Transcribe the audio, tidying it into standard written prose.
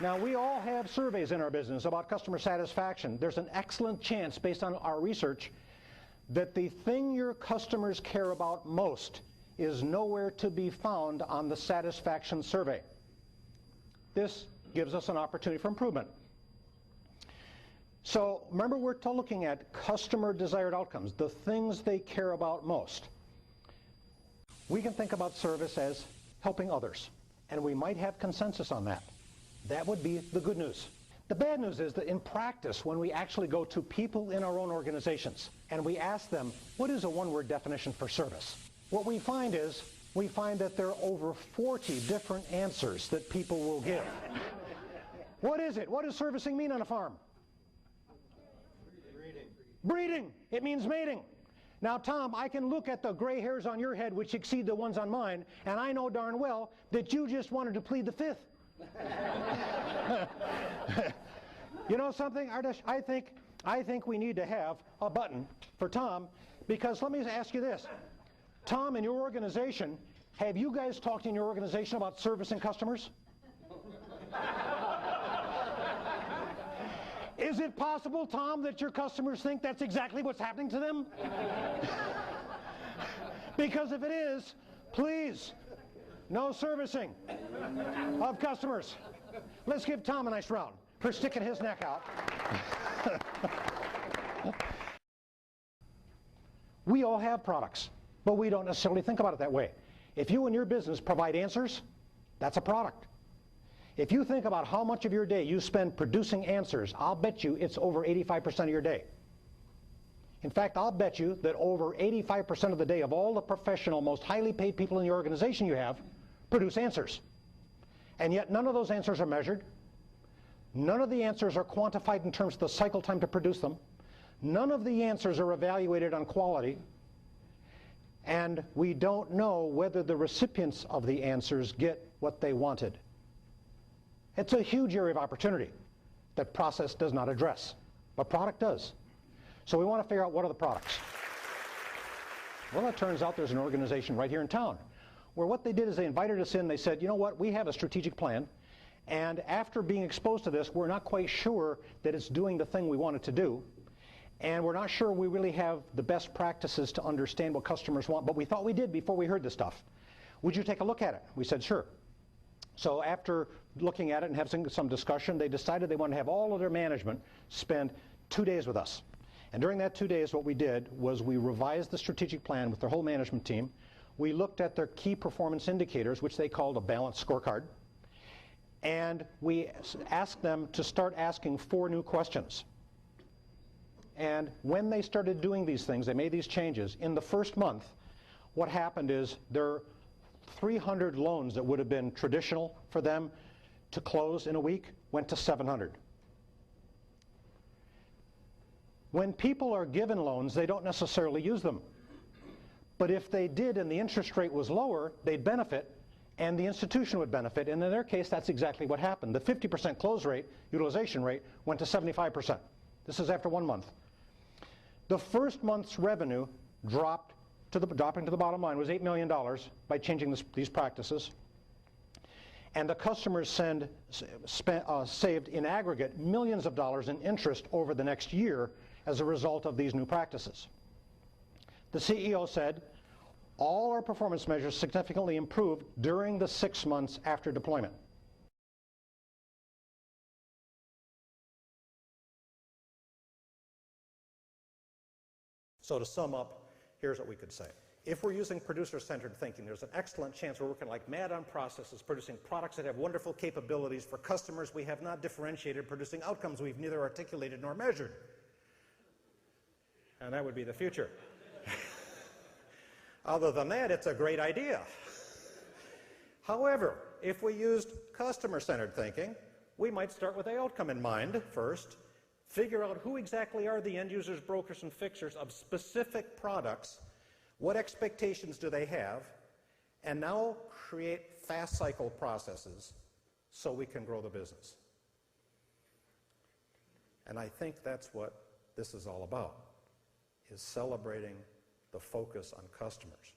Now, we all have surveys in our business about customer satisfaction. There's an excellent chance, based on our research, that the thing your customers care about most is nowhere to be found on the satisfaction survey. This gives us an opportunity for improvement. So remember, we're looking at customer desired outcomes, the things they care about most. We can think about service as helping others, and we might have consensus on that. That would be the good news. The bad news is that in practice, when we actually go to people in our own organizations and we ask them, what is a one-word definition for service? What we find is, we find that there are over 40 different answers that people will give. What is it? What does servicing mean on a farm? Breeding. Breeding. It means mating. Now, Tom, I can look at the gray hairs on your head, which exceed the ones on mine, and I know darn well that you just wanted to plead the fifth. You know something, Ardish? I think we need to have a button for Tom, because let me ask you this. Tom, in your organization, have you guys talked in your organization about servicing customers? Is it possible, Tom, that your customers think that's exactly what's happening to them? Because if it is, please, no servicing of customers. Let's give Tom a nice round for sticking his neck out. We all have products, but we don't necessarily think about it that way. If you and your business provide answers, that's a product. If you think about how much of your day you spend producing answers, I'll bet you it's over 85% of your day. In fact, I'll bet you that over 85% of the day of all the professional, most highly paid people in the organization you have produce answers. And yet none of those answers are measured. None of the answers are quantified in terms of the cycle time to produce them. None of the answers are evaluated on quality. And we don't know whether the recipients of the answers get what they wanted. It's a huge area of opportunity that process does not address, but product does. So we want to figure out, what are the products? Well, it turns out there's an organization right here in town where what they did is they invited us in. They said, you know what, we have a strategic plan, and after being exposed to this, we're not quite sure that it's doing the thing we want it to do, and we're not sure we really have the best practices to understand what customers want, but we thought we did before we heard this stuff. Would you take a look at it? We said, sure. So after looking at it and having some discussion, they decided they wanted to have all of their management spend 2 days with us. And during that 2 days, what we did was we revised the strategic plan with their whole management team. We looked at their key performance indicators, which they called a balanced scorecard. And we asked them to start asking 4 new questions. And when they started doing these things, they made these changes. In the first month, what happened is their 300 loans that would have been traditional for them to close in a week went to 700. When people are given loans, they don't necessarily use them. But if they did and the interest rate was lower, they'd benefit, and the institution would benefit. And in their case, that's exactly what happened. The 50% close rate, utilization rate, went to 75%. This is after 1 month. The first month's revenue dropping to the bottom line was $8 million by changing these practices. And the customers saved in aggregate millions of dollars in interest over the next year as a result of these new practices. The CEO said, all our performance measures significantly improved during the 6 months after deployment. So to sum up, here's what we could say. If we're using producer-centered thinking, there's an excellent chance we're working like mad on processes, producing products that have wonderful capabilities for customers we have not differentiated, producing outcomes we've neither articulated nor measured. And that would be the future. Other than that, it's a great idea. However, if we used customer-centered thinking, we might start with the outcome in mind first, figure out who exactly are the end users, brokers, and fixers of specific products, what expectations do they have, and now create fast cycle processes so we can grow the business. And I think that's what this is all about, is celebrating the focus on customers.